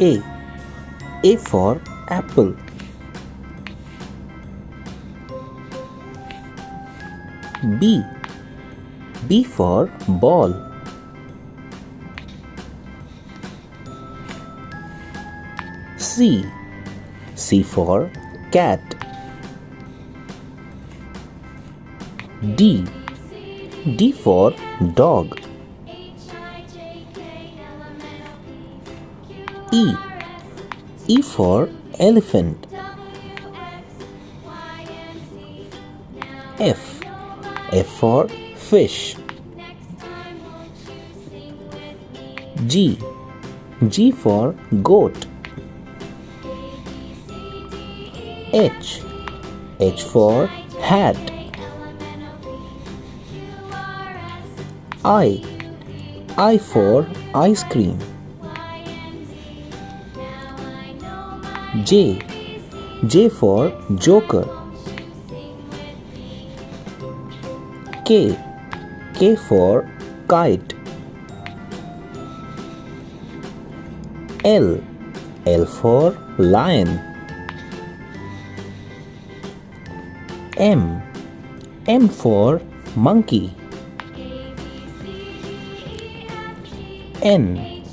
A. A for apple. B. B for ball. C. C for cat. D. D for dog. E. E for elephant. F. F for fish. G. G for goat. H. H for hat. I. I for ice cream. J. J for joker. K. K for kite. L. L for lion. M. M for monkey. N.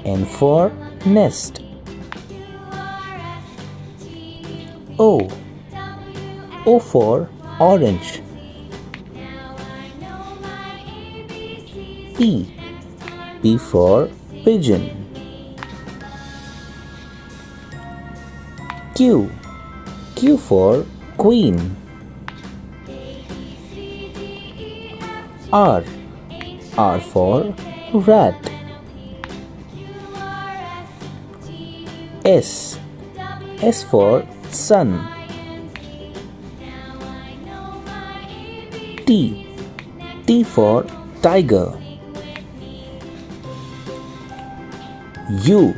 N for nest. O. O for orange. P. P for pigeon. Q. Q for queen. R. R for rat. S. S for sun. T. T for tiger. U.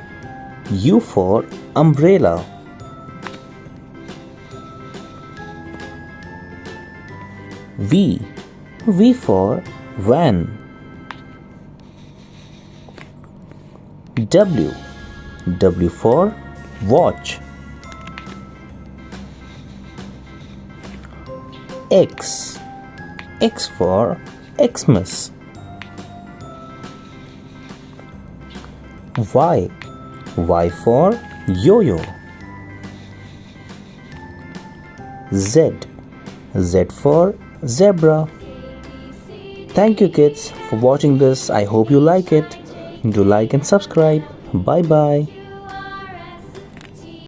U for umbrella. V. V for van. W. W for watch. X. X for Xmas. Y. Y for yo-yo. Z. Z for zebra. Thank you kids for watching this. I hope you like it. Do like and subscribe. Bye bye.